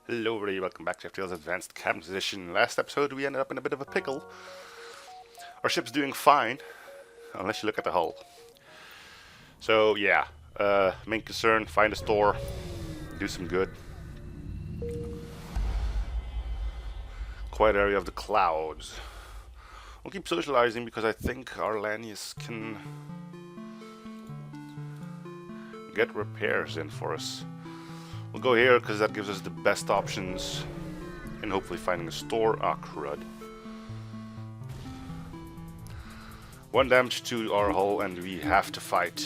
Hello everybody, welcome back to FTL's Advanced Cabin Edition. Last episode we ended up in a bit of a pickle. Our ship's doing fine, unless you look at the hull. So yeah, main concern, find a store, do some good. Quiet area of the clouds. We'll keep socializing because I think Arlanius can get repairs in for us. We'll go here because that gives us the best options and hopefully finding a store. Ah, crud. One damage to our hull and we have to fight.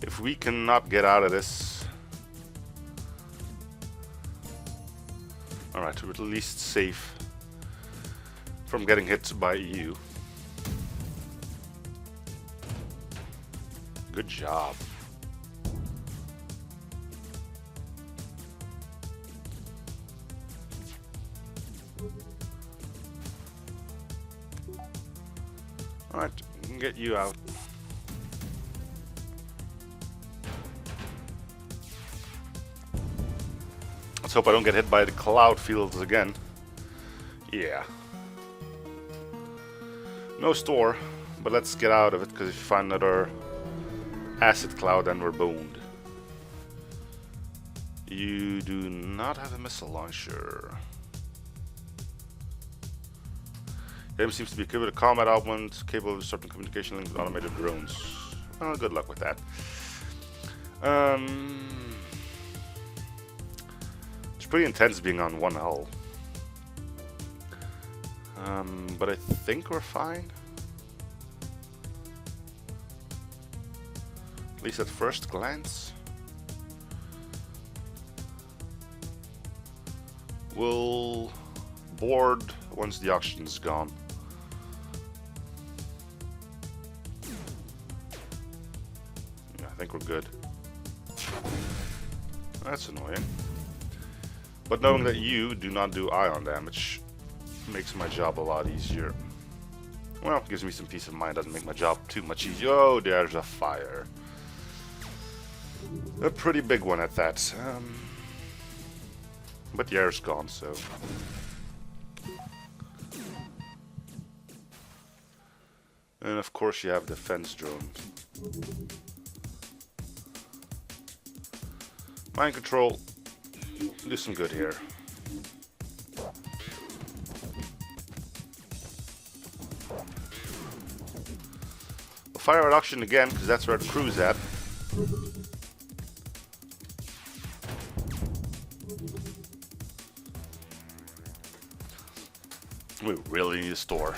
If we cannot get out of this... Alright, we're at least safe from getting hit by EU. Good job. Alright, we can get you out. Let's hope I don't get hit by the cloud fields again. Yeah. No store, but let's get out of it, because if you find another acid cloud, then we're boned. You do not have a missile launcher. Game seems to be equipped with a combat element capable of disrupting communication links with automated drones. Well, good luck with that. It's pretty intense being on one hull. But I think we're fine. At least at first glance. We'll board once the oxygen's gone. Yeah, I think we're good. That's annoying. But knowing that you do not do ion damage makes my job a lot easier. Well, gives me some peace of mind, doesn't make my job too much easier. Oh, there's a fire. A pretty big one at that. But the air's gone, so... And of course you have defense drone. Mind control. Do some good here. We'll fire at auction again, because that's where the crew's at. We really need a store.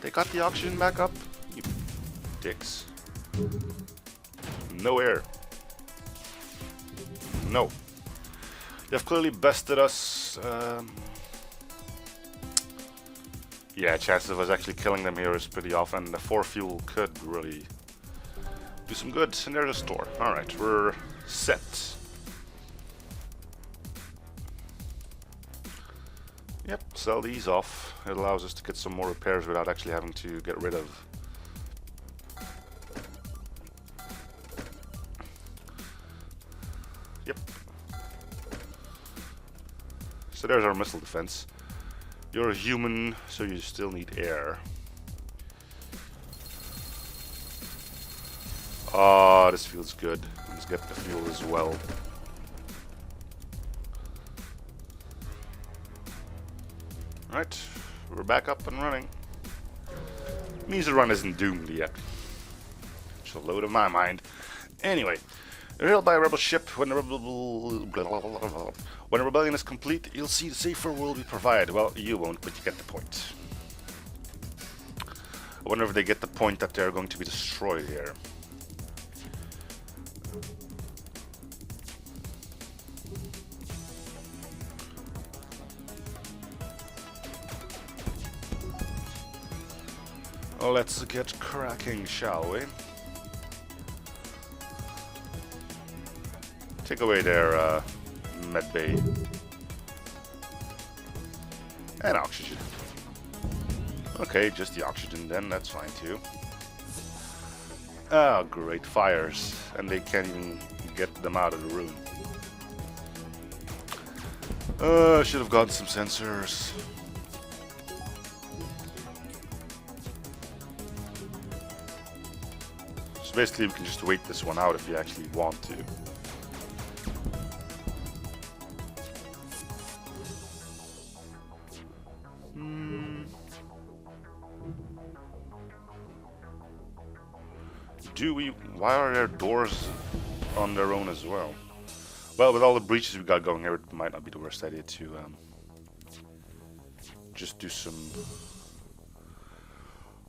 They got the oxygen back up? You dicks. No air. No. They've clearly bested us. Yeah, chances of us actually killing them here is pretty off, and the 4 fuel could really do some good. And there's a store. Alright, we're set. Yep, sell these off. It allows us to get some more repairs without actually having to get rid of. Yep. So there's our missile defense. You're a human, so you still need air. Ah, this feels good. Let's get the fuel as well. Right, we're back up and running. Means the run isn't doomed yet. Which is a load in my mind. Anyway, you're hailed by a rebel ship. When a rebellion is complete, you'll see the safer world we provide. Well, you won't, but you get the point. I wonder if they get the point that they're going to be destroyed here. Let's get cracking, shall we? Take away their medbay. And oxygen. Okay, just the oxygen then, that's fine too. Oh, great, fires. And they can't even get them out of the room. I should have gotten some sensors. So basically we can just wait this one out if you actually want to. Why are there doors on their own as well? Well, with all the breaches we got going here, it might not be the worst idea to just do some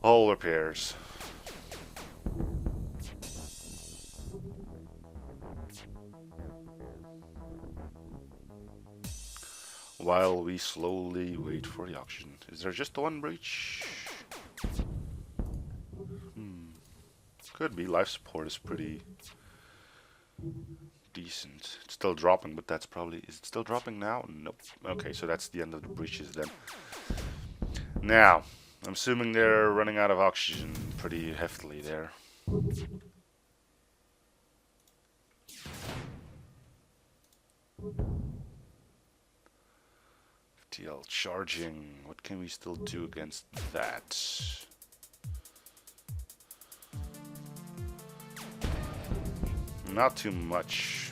hull repairs. While we slowly wait for the oxygen. Is there just the one breach? Could be. Life support is pretty decent. It's still dropping, but that's probably... Is it still dropping now? Nope. Okay, so that's the end of the breaches then. Now, I'm assuming they're running out of oxygen pretty heftily there. FTL charging. What can we still do against that? Not too much.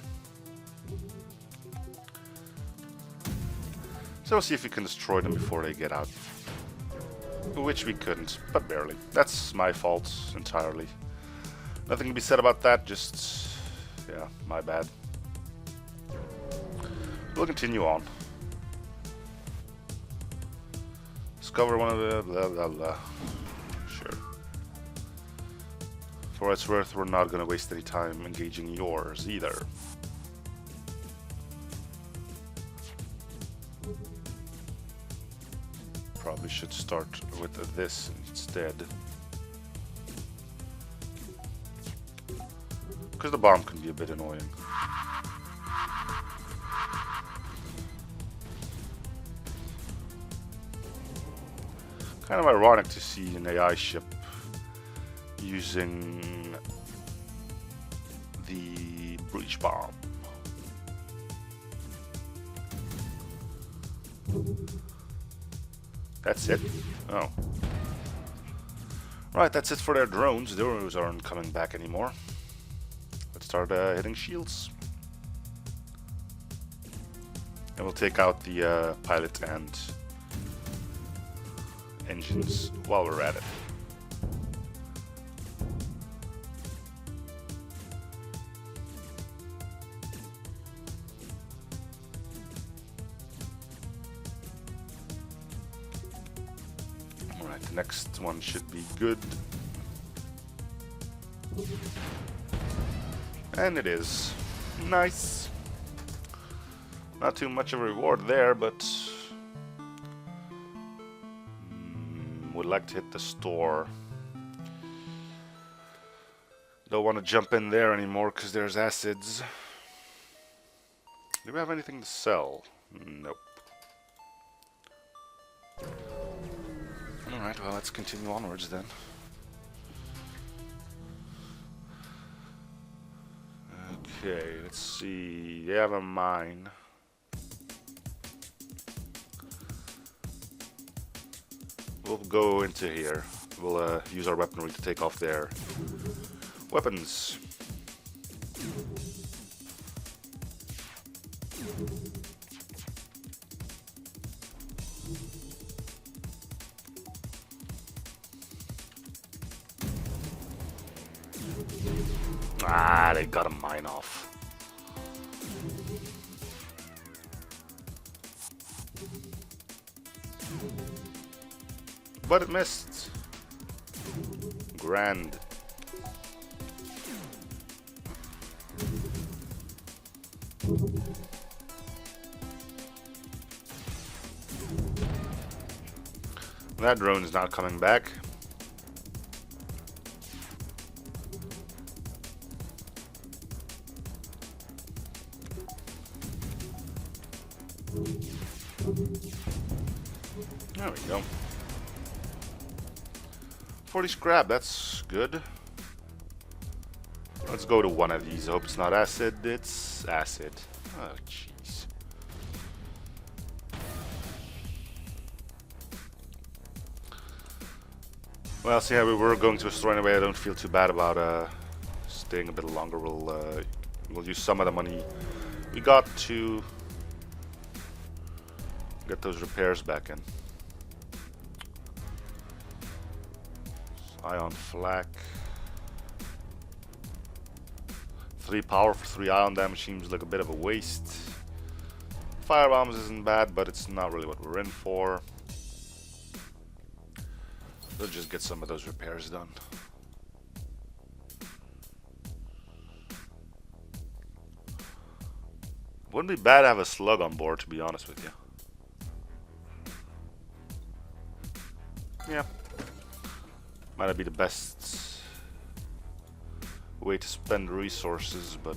So we'll see if we can destroy them before they get out. Which we couldn't, but barely. That's my fault entirely. Nothing to be said about that, just... yeah, my bad. We'll continue on. Discover one of the blah blah blah. Sure. For what it's worth, we're not gonna waste any time engaging yours either. Probably should start with this instead. Because the bomb can be a bit annoying. Kind of ironic to see an AI ship using the breach bomb. That's it? Oh. Right, that's it for their drones. Those aren't coming back anymore. Let's start hitting shields. And we'll take out the pilot and engines while we're at it. Alright, the next one should be good. And it is. Nice. Not too much of a reward there, but would like to hit the store. Don't want to jump in there anymore because there's acids. Do we have anything to sell? Nope. Alright, well, let's continue onwards then. Okay, let's see. They have a mine. We'll go into here. We'll use our weaponry to take off their weapons. Ah, they got a mine off. But it missed. Grand. That drone is not coming back. There we go. 40 scrap, that's good. Let's go to one of these. I hope it's not acid. It's acid. Oh, jeez. Well, see how we were going to a store anyway. I don't feel too bad about staying a bit longer. We'll use some of the money we got to get those repairs back in. Ion flak. 3 power for 3 ion damage seems like a bit of a waste. Fire bombs isn't bad, but it's not really what we're in for. We'll just get some of those repairs done. Wouldn't be bad to have a slug on board, to be honest with you. Yeah. Might not be the best way to spend resources, but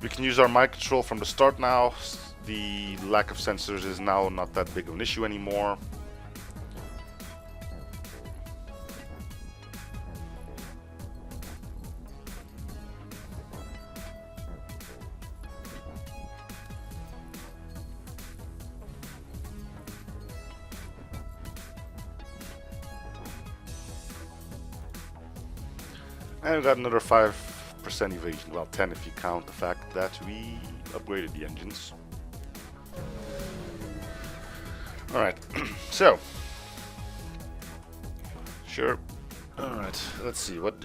we can use our mind control from the start now. The lack of sensors is now not that big of an issue anymore. And we got another 5% evasion. Well, 10 if you count the fact that we upgraded the engines. Alright, so. Sure. Alright, let's see. What.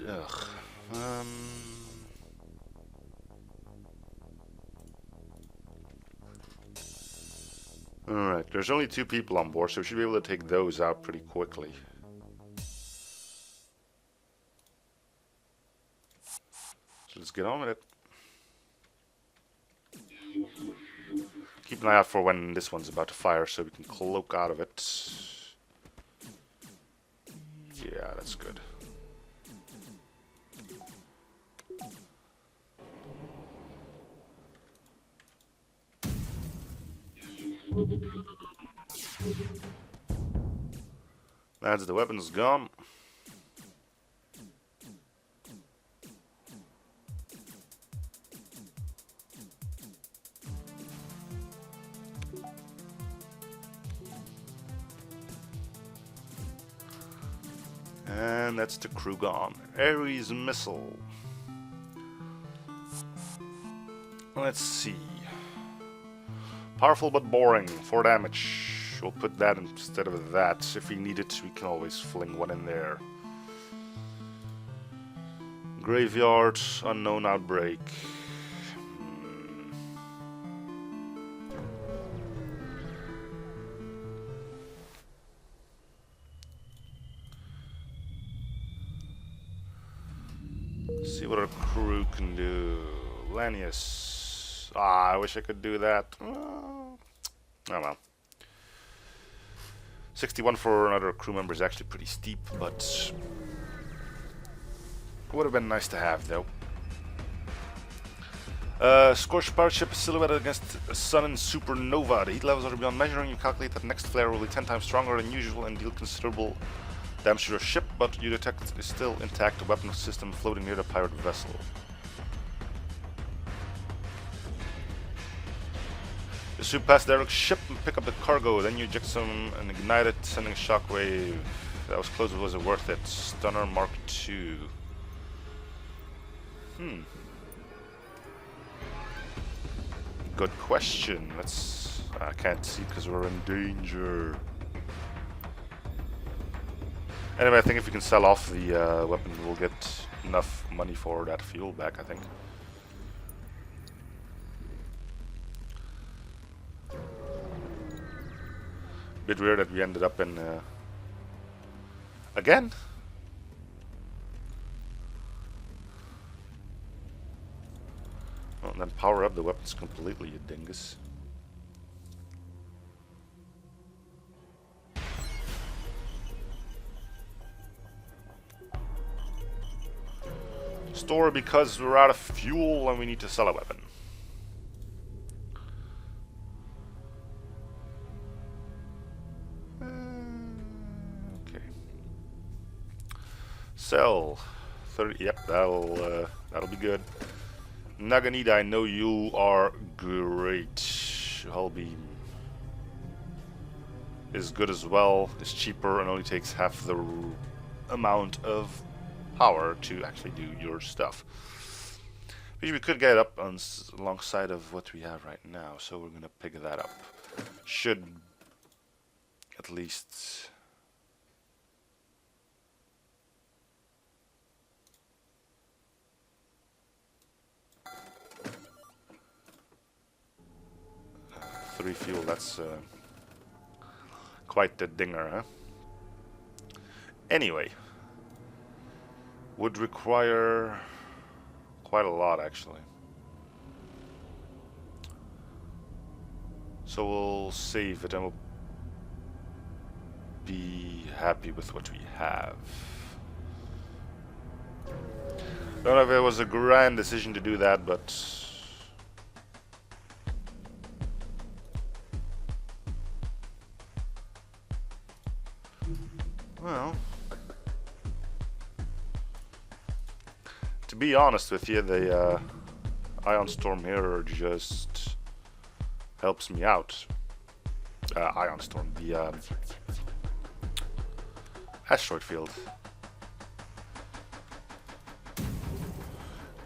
Alright, there's only 2 people on board, so we should be able to take those out pretty quickly. Let's get on with it. Keep an eye out for when this one's about to fire so we can cloak out of it. Yeah, that's good. That's the weapons gone. And that's the crew gone. Ares missile. Let's see. Powerful but boring. 4 damage. We'll put that instead of that. If we need it, we can always fling one in there. Graveyard. Unknown outbreak. See what our crew can do. Lanius. Ah, I wish I could do that. Oh well. 61 for another crew member is actually pretty steep, but would have been nice to have though. Scorched pirate ship silhouetted against a sun and supernova. The heat levels are beyond measuring. You calculate that next flare will be 10 times stronger than usual and deal considerable damage to your ship, but you detect is still intact, a weapon system floating near the pirate vessel. You swoop past Derek's ship and pick up the cargo, then you eject some and ignite it, sending a shockwave. That was close, but was it worth it? Stunner Mark II. Good question. I can't see because we're in danger. Anyway, I think if we can sell off the weapon, we'll get enough money for that fuel back, I think. Bit weird that we ended up in... again? Well, then power up the weapons completely, you dingus. Store because we're out of fuel and we need to sell a weapon. Sell 30. Yep, that'll be good. Naganida, I know you are great. Hull beam is good as well. It's cheaper and only takes half the amount of power to actually do your stuff. Which we could get up on alongside of what we have right now, so we're gonna pick that up. Should at least three fuel. That's quite the dinger, huh? Anyway, would require quite a lot actually. So we'll save it and we'll be happy with what we have. Don't know if it was a grand decision to do that, but well, to be honest with you, the Ion Storm here just helps me out. Ion Storm, the asteroid field.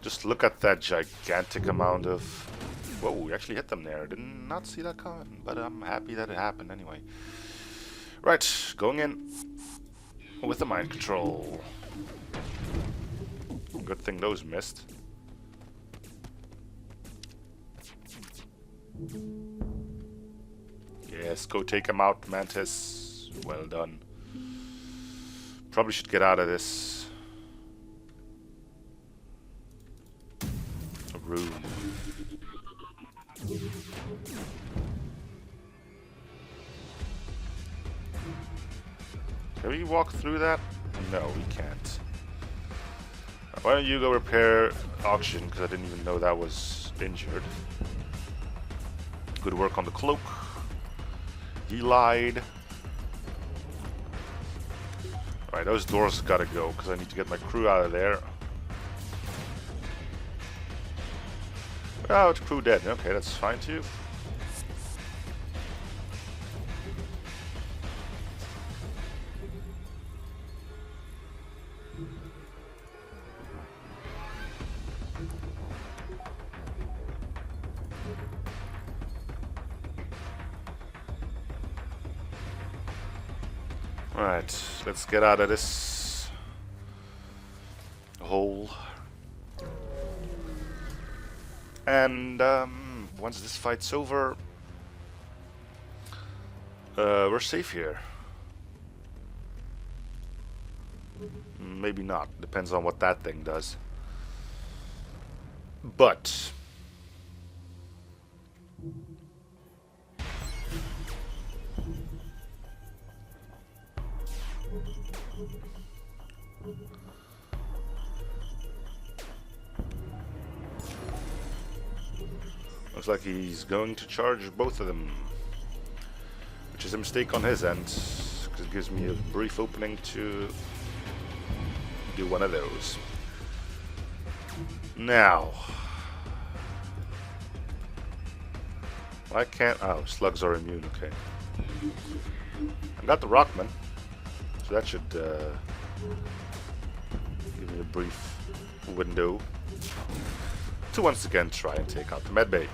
Just look at that gigantic amount of... Whoa, we actually hit them there. Did not see that coming, but I'm happy that it happened anyway. Right, going in with the mind control. Good thing those missed. Yes, go take him out, Mantis. Well done. Probably should get out of this room. Can we walk through that? No, we can't. Why don't you go repair Auction, because I didn't even know that was injured. Good work on the cloak. He lied. Alright, those doors gotta go, because I need to get my crew out of there. Oh, it's crew dead. Okay, that's fine too. Alright, let's get out of this hole. And once this fight's over, we're safe here. Maybe not, depends on what that thing does. But looks like he's going to charge both of them, which is a mistake on his end, because it gives me a brief opening to do one of those. Now, I can't. Oh, slugs are immune. Okay, I got the Rockman, so that should give me a brief window to once again try and take out the medbay.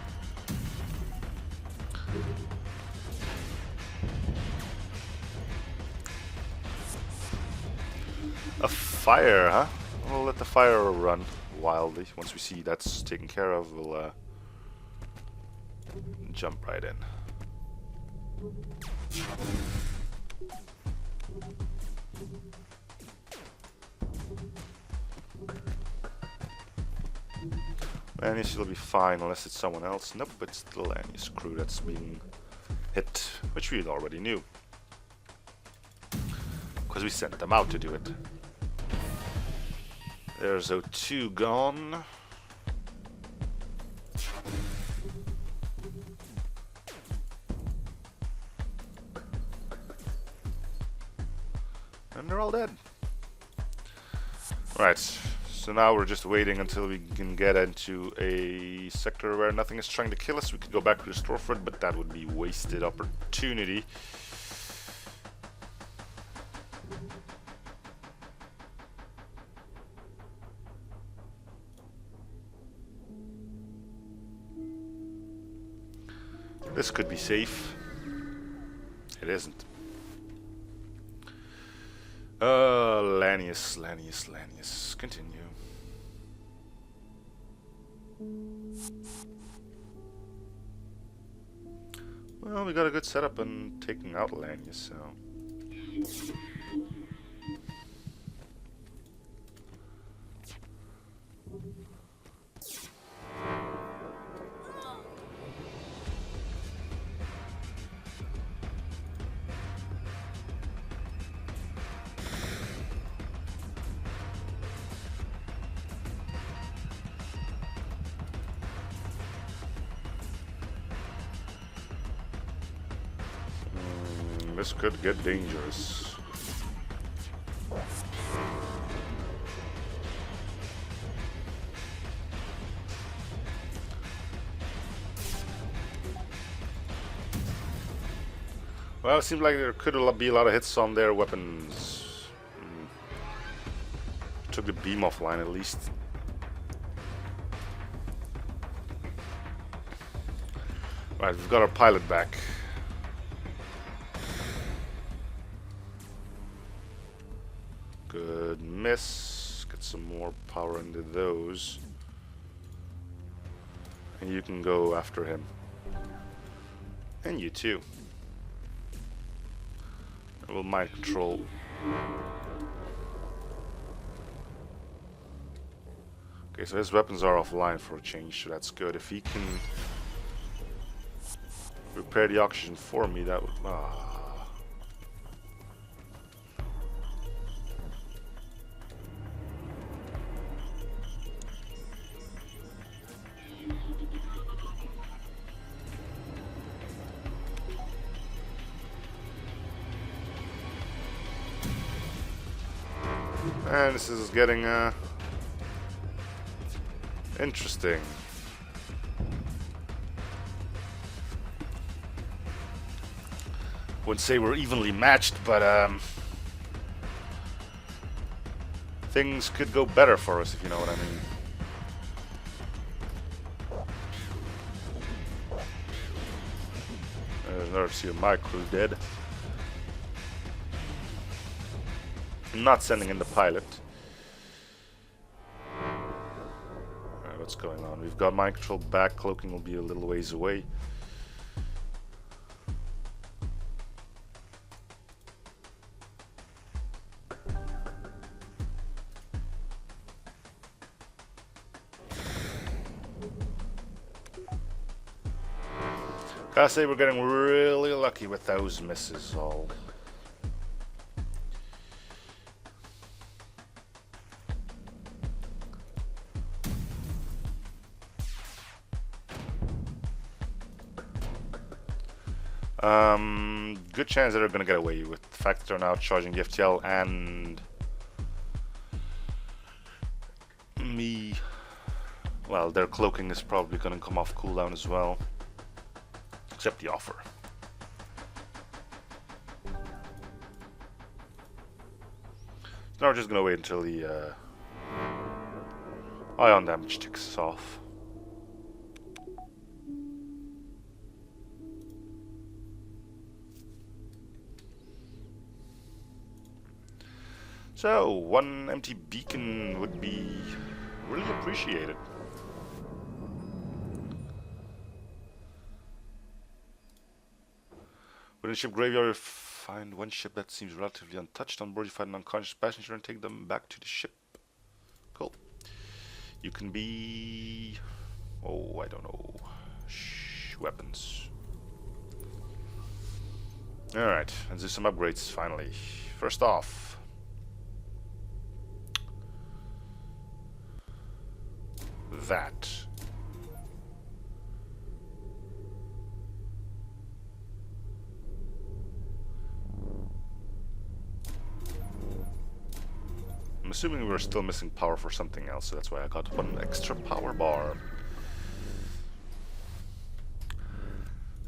A fire, huh? We'll let the fire run wildly. Once we see that's taken care of, we'll jump right in. Lanius will be fine unless it's someone else. Nope, it's the Lanius crew that's being hit, which we already knew, because we sent them out to do it. There's O2 gone. And they're all dead. Right, so now we're just waiting until we can get into a sector where nothing is trying to kill us. We could go back to the storefront, but that would be wasted opportunity. This could be safe. It isn't. Lanius. Continue. Well, we got a good setup on taking out Lanius, so... this could get dangerous. Well, it seems like there could be a lot of hits on their weapons. Took the beam offline at least. Right, we've got our pilot back. Good miss. Get some more power into those. And you can go after him. And you too. I will mind control. Okay, so his weapons are offline for a change, so that's good. If he can repair the oxygen for me, that would... And this is getting interesting. Wouldn't say we're evenly matched, but things could go better for us, if you know what I mean. There's another two of my crew dead. I'm not sending in the pilot. Alright, what's going on? We've got mind control back. Cloaking will be a little ways away. Gotta say, we're getting really lucky with those misses all. Good chance that they're gonna get away with the fact that they're now charging the FTL and me. Well, their cloaking is probably gonna come off cooldown as well, except the offer. Now we're just gonna wait until the ion damage ticks off. So, one empty beacon would be really appreciated. Within ship graveyard, you find one ship that seems relatively untouched. On board, you find an unconscious passenger and take them back to the ship. Cool. You can be... oh, I don't know. Weapons. Alright, let's do some upgrades finally. First off, that. I'm assuming we're still missing power for something else, so that's why I got one extra power bar.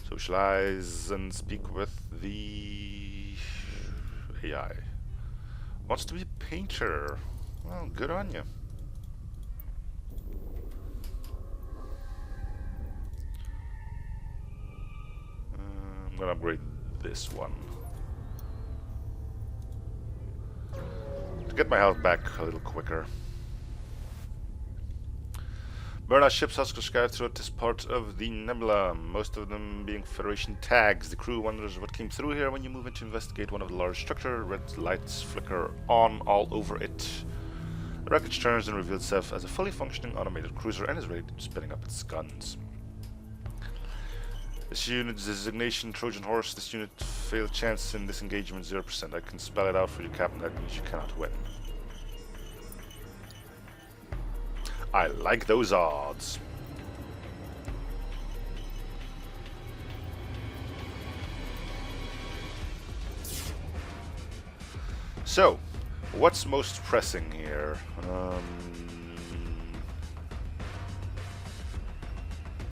Socialize and speak with the AI. Wants to be a painter. Well, good on you. I'm gonna upgrade this one to get my health back a little quicker. Burnout ships are scattered throughout this part of the nebula, most of them being Federation tags. The crew wonders what came through here. When you move in to investigate one of the large structure, red lights flicker on all over it. The wreckage turns and reveals itself as a fully functioning automated cruiser and is ready to spinning up its guns. This unit's designation, Trojan Horse. This unit failed chance in this engagement 0%. I can spell it out for you, Captain. That means you cannot win. I like those odds. So, what's most pressing here? I'm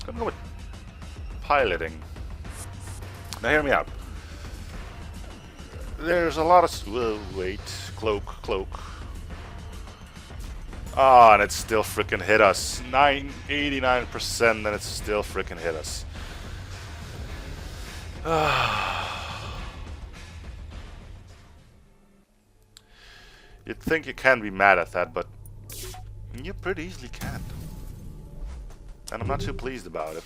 gonna go with piloting. Now hear me out. There's a lot of... wait. Cloak. Ah, and it still freaking hit us. 89%, and it still freaking hit us. You'd think you can be mad at that, but you pretty easily can. And I'm not too pleased about it.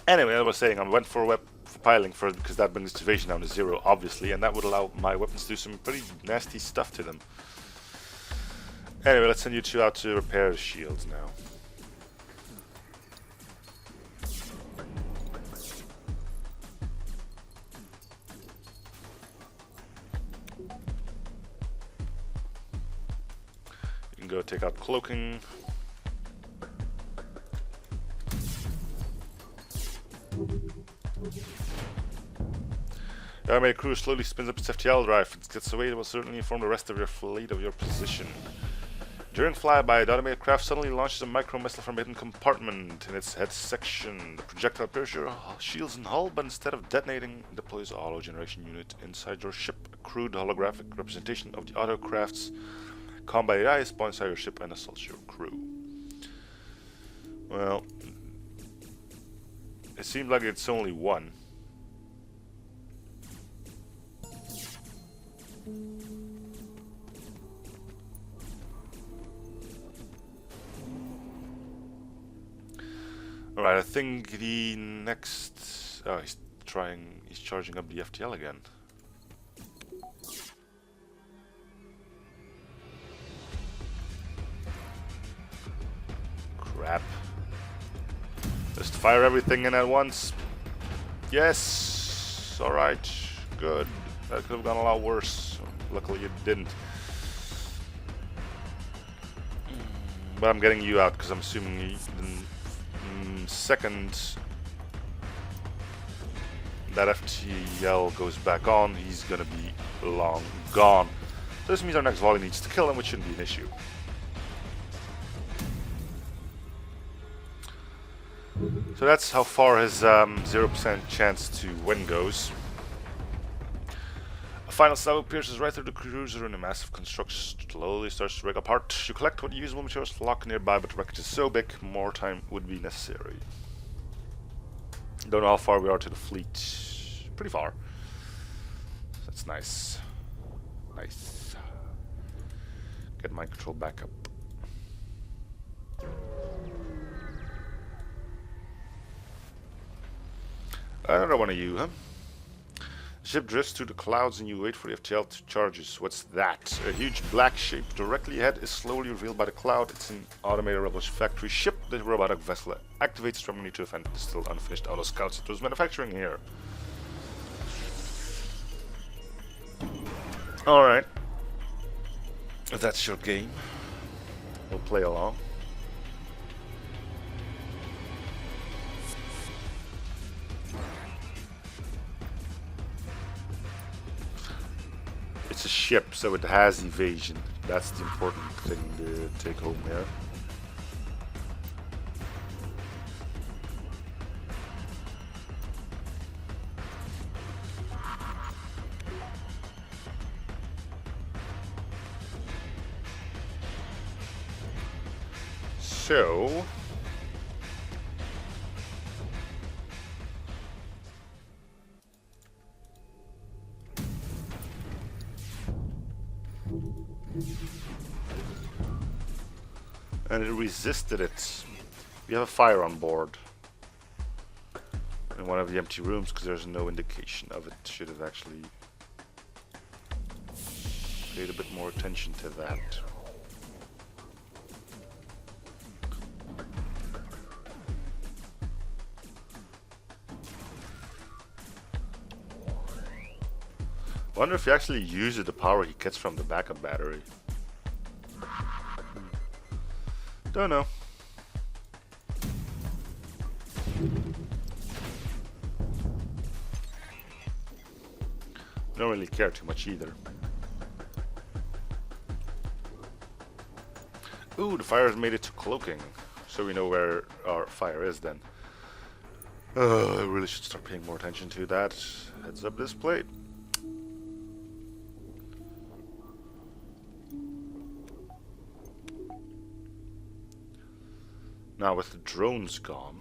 Anyway, I was saying I went for piling first because that brings activation down to 0, obviously, and that would allow my weapons to do some pretty nasty stuff to them. Anyway, let's send you two out to repair the shields now. You can go take out cloaking. The automated crew slowly spins up its FTL drive. If it gets away, it will certainly inform the rest of your fleet of your position. During flyby, the automated craft suddenly launches a micro-missile from a hidden compartment in its head section. The projectile pierces your shields and hull, but instead of detonating, deploys a hollow-generation unit inside your ship. A crude holographic representation of the autocraft's combat AI spawns inside your ship and assaults your crew. Well, it seems like it's only one. Alright, I think the next... Oh, he's charging up the FTL again. Crap. Just fire everything in at once. Yes! Alright, good. That could have gone a lot worse. Luckily it didn't. But I'm getting you out because I'm assuming the second that FTL goes back on, he's gonna be long gone. So this means our next volley needs to kill him, which shouldn't be an issue. So that's how far his 0% chance to win goes. A final salvo pierces right through the cruiser and a massive construction slowly starts to break apart. You collect what usable materials to lock nearby, but the wreckage is so big, more time would be necessary. Don't know how far we are to the fleet. Pretty far. That's nice. Nice. Get mind control back up. Another one of you, huh? The ship drifts through the clouds and you wait for the FTL to charges. What's that? A huge black shape directly ahead is slowly revealed by the cloud. It's an automated rebel's factory ship. The robotic vessel activates strongly to defend the still unfinished auto scouts it was manufacturing here. Alright. If that's your game, we'll play along. It's a ship, so it has evasion. That's the important thing to take home here. So and it resisted it. We have a fire on board in one of the empty rooms because there's no indication of it. Should have actually paid a bit more attention to that. Wonder if he actually uses the power he gets from the backup battery. Don't know. Don't really care too much either. Ooh, the fire has made it to cloaking, so we know where our fire is then. I really should start paying more attention to that. Heads up this plate. Now with the drones gone,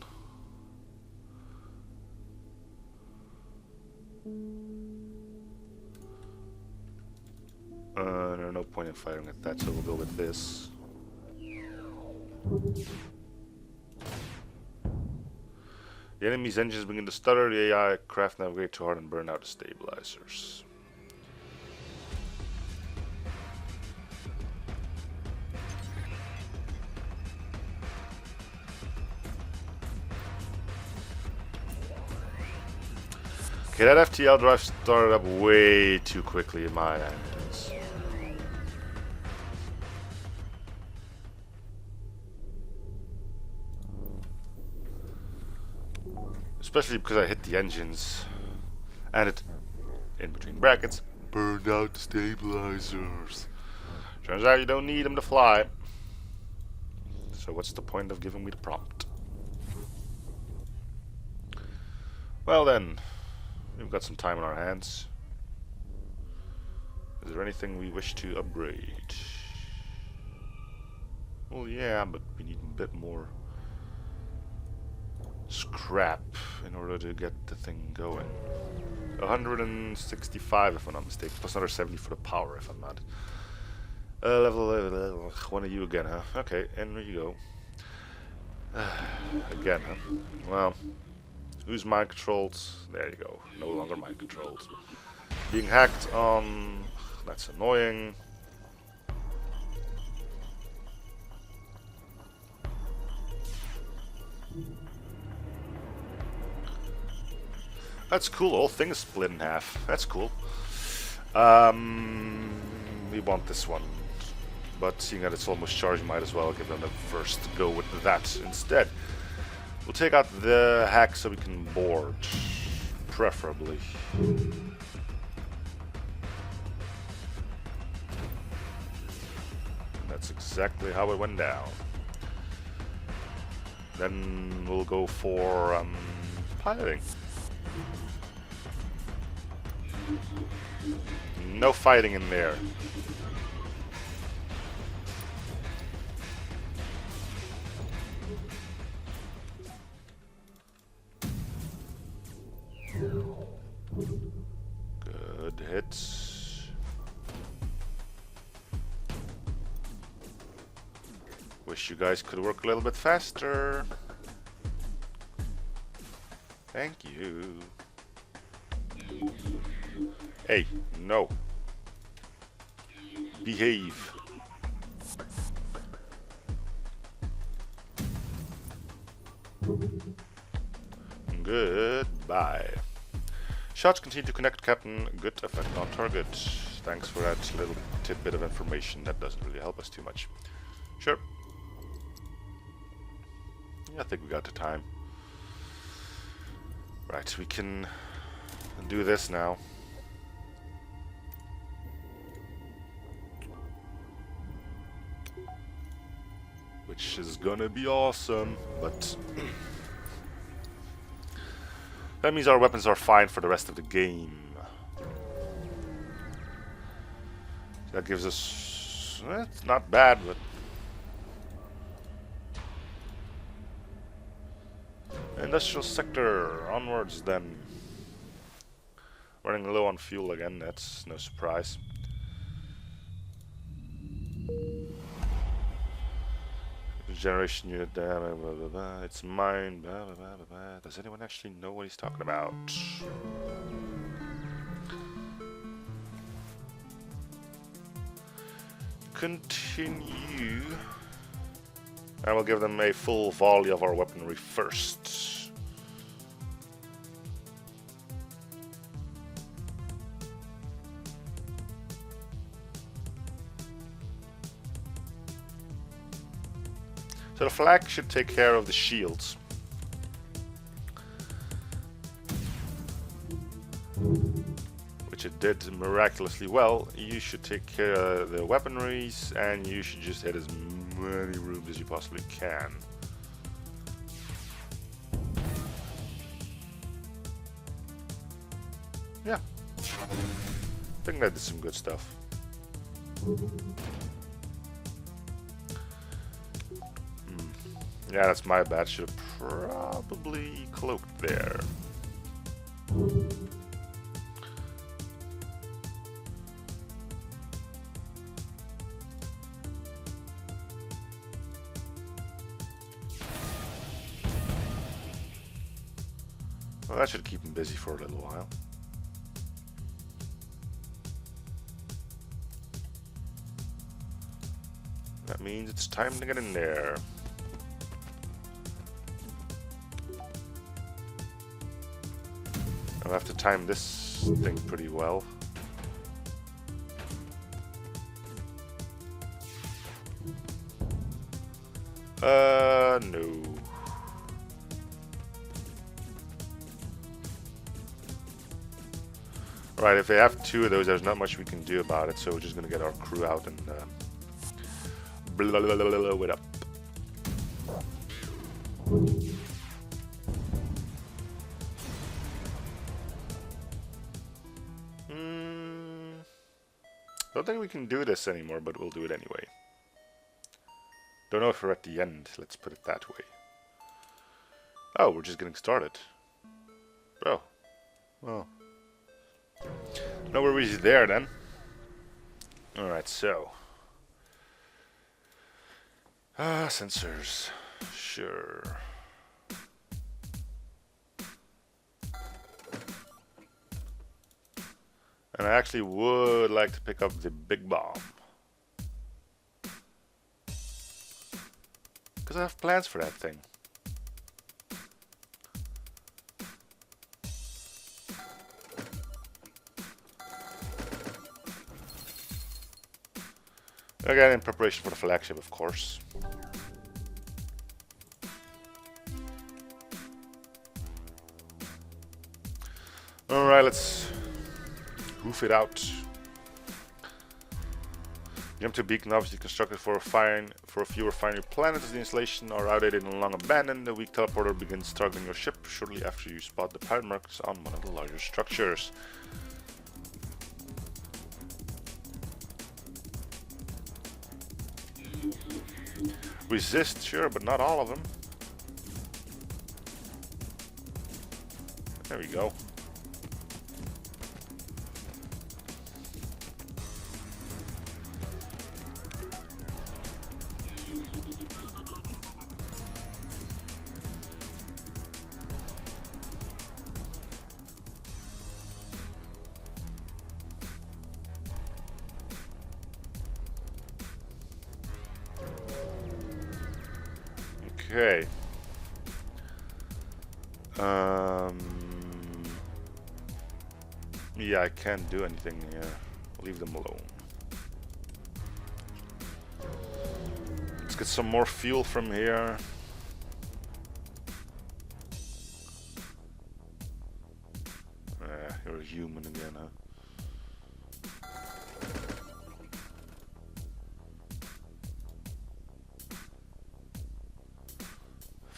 there's no point in firing at that, so we'll go with this. The enemy's engines begin to stutter, the AI craft navigate too hard and burn out the stabilizers. Okay, that FTL drive started up way too quickly in my hands. Especially because I hit the engines. And it, in between brackets, burned out the stabilizers. Turns out you don't need them to fly. So what's the point of giving me the prompt? Well then. We've got some time on our hands. Is there anything we wish to upgrade? Well, yeah, but we need a bit more scrap in order to get the thing going. 165 if I'm not mistaken, plus another 70 for the power if I'm not. Level, one of you again, huh? Okay, and there you go. Again, huh? Well. Who's mind controlled? There you go. No longer mind controlled. Being hacked on. That's annoying. That's cool. The whole thing is split in half. That's cool. We want this one. But seeing that it's almost charged, might as well give them the first go with that instead. We'll take out the hack so we can board, preferably. That's exactly how it went down. Then we'll go for piloting. No fighting in there. Good hits. Wish you guys could work a little bit faster. Thank you. Hey, no. Behave. Goodbye. Shots continue to connect, Captain. Good effect on target. Thanks for that little tidbit of information. That doesn't really help us too much. Sure. Yeah, I think we got the time. Right, we can do this now. which is gonna be awesome, but that means our weapons are fine for the rest of the game. That gives us... it's not bad, but... Industrial sector, onwards then. Running low on fuel again, that's no surprise. Generation unit, blah, blah, blah, blah. It's mine, blah, blah, blah, blah, blah. Does anyone actually know what he's talking about? Continue. I will give them a full volley of our weaponry first. So the flag should take care of the shields. Which it did miraculously well. You should take care of the weaponries, and you should just hit as many rooms as you possibly can. Yeah. I think that did some good stuff. Yeah, that's my bad. Should have probably cloaked there. Well, that should keep him busy for a little while. That means it's time to get in there. I'll have to time this thing pretty well. No. Right, if they have two of those, there's not much we can do about it, so we're just gonna get our crew out and blow it up. Don't think we can do this anymore, but we'll do it anyway. Don't know if we're at the end, let's put it that way. Oh, we're just getting started. Oh. Well. No worries there then. Alright, so. Sensors. Sure. And I actually would like to pick up the big bomb. Because I have plans for that thing. Again, in preparation for the flagship, of course. Alright, let's roof it out. Jump to beacon, obviously constructed for a few refinery planets. The installation are outdated and long abandoned. The weak teleporter begins targeting your ship shortly after you spot the pirate marks on one of the larger structures. Resist, sure, but not all of them. There we go. Okay. Yeah, I can't do anything here. Leave them alone. Let's get some more fuel from here. You're a human again, huh?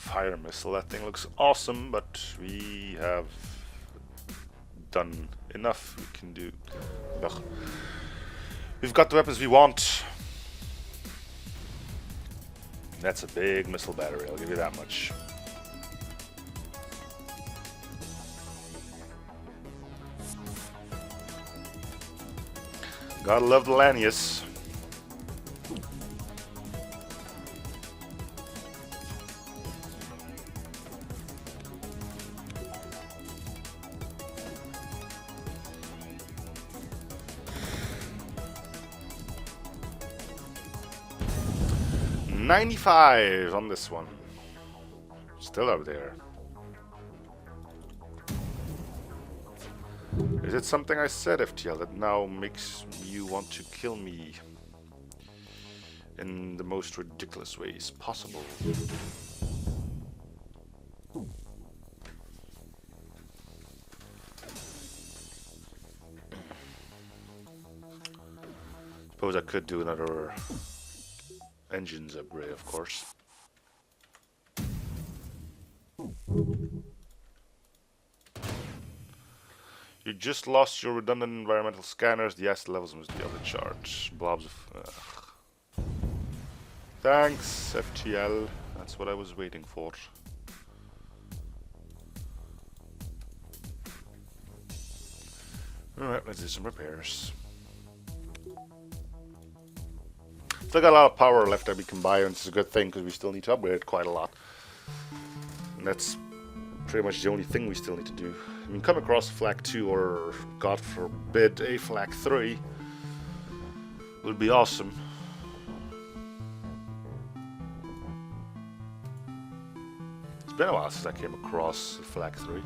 fire missile. That thing looks awesome, but we have done enough. We can do. Ugh. We've got the weapons we want. That's a big missile battery, I'll give you that much. Gotta love the Lanius. $95 on this one. Still up there. Is it something I said, FTL, that now makes you want to kill me in the most ridiculous ways possible? Suppose I could do another engines upgrade, of course. You just lost your redundant environmental scanners. The acid levels must be off the charts. Blobs of... Thanks, FTL. That's what I was waiting for. Alright, let's do some repairs. Still got a lot of power left that we can buy, and it's a good thing because we still need to upgrade quite a lot. And that's pretty much the only thing we still need to do. I mean, come across Flag 2 or, God forbid, a Flag 3 would be awesome. It's been a while since I came across Flag 3.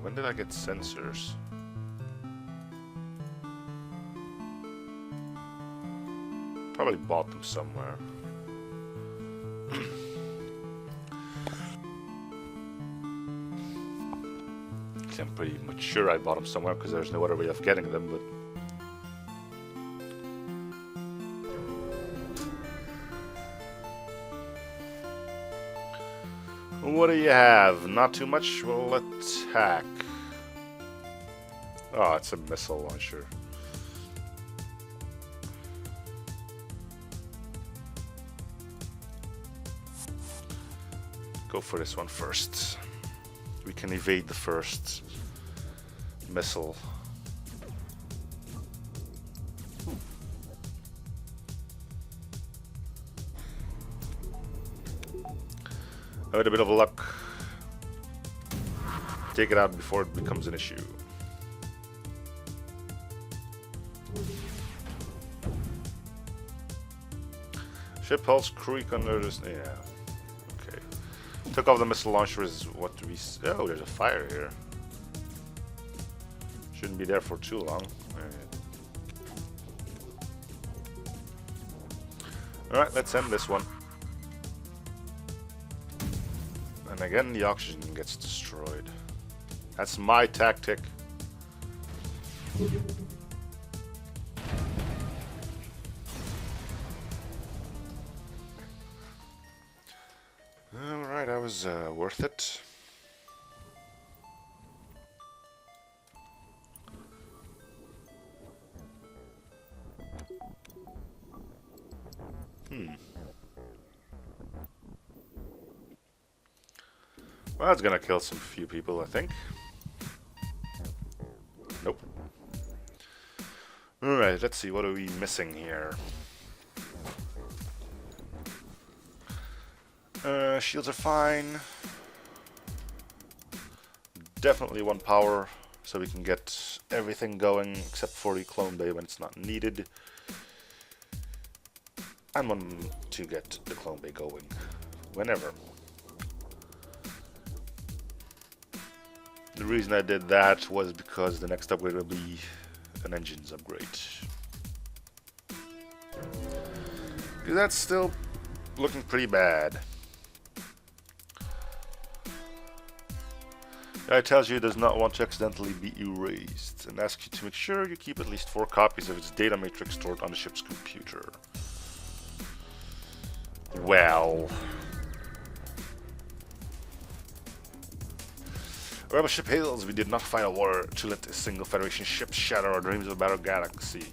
When did I get sensors? Probably bought them somewhere. I'm pretty much sure I bought them somewhere because there's no other way of getting them, but... What do you have? Not too much? Well, attack. Oh, it's a missile launcher. Go for this one first. We can evade the first missile. With a bit of luck, take it out before it becomes an issue. Ship hulls creak under this. Yeah. Okay. Took off the missile launcher is what we. Oh, there's a fire here. Shouldn't be there for too long. Alright, let's end this one. And again, the oxygen gets destroyed. That's my tactic. Alright, that was worth it. Well, that's gonna kill some few people, I think. Nope. Alright, let's see, what are we missing here? Shields are fine. Definitely one power, so we can get everything going except for the clone bay when it's not needed. And one to get the clone bay going whenever. The reason I did that was because the next upgrade will be an engines upgrade. That's still looking pretty bad. It tells you it does not want to accidentally be erased and asks you to make sure you keep at least 4 copies of its data matrix stored on the ship's computer. Well... Rebel ship hails, we did not find a water to let a single Federation ship shatter our dreams of a battle galaxy.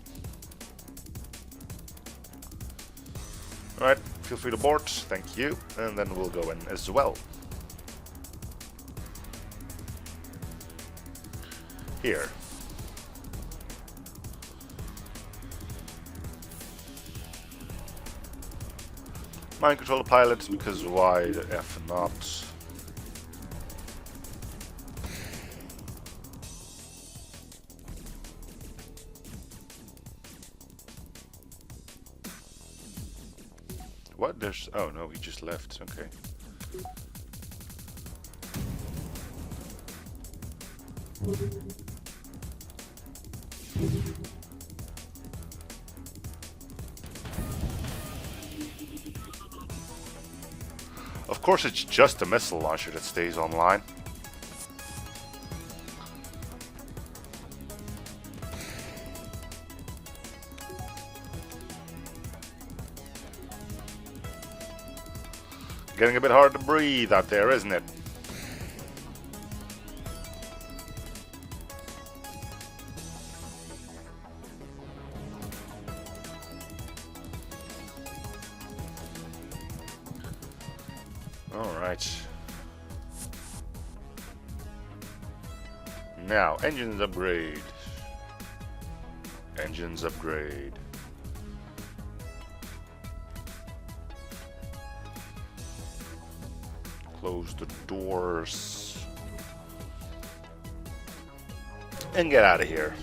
Alright, feel free to board, thank you, and then we'll go in as well. Here. Mind control the pilot, because why the F not? What? There's... oh no, he just left, okay. Of course it's just a missile launcher that stays online. Getting a bit hard to breathe out there, isn't it? Alright. Now, engines upgrade. Engines upgrade. Close the doors. And get out of here.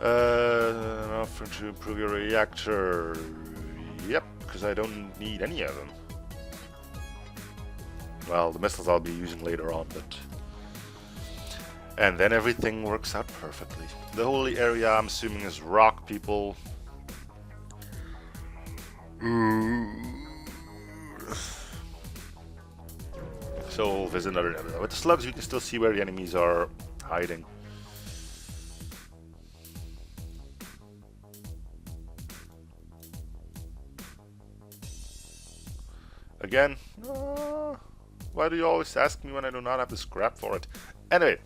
An offer to improve your reactor. Yep, because I don't need any of them. Well, the missiles I'll be using later on, but... and then everything works out perfectly. The holy area, I'm assuming, is rock, people. So we'll visit another area. With the slugs, we can still see where the enemies are hiding. Again, why do you always ask me when I do not have the scrap for it? Anyway,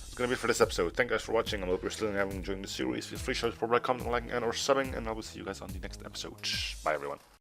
it's gonna be it for this episode. Thank you guys for watching. I hope you're still enjoying the series. Feel free to show support by commenting, liking, and or subbing, and I will see you guys on the next episode. Bye everyone.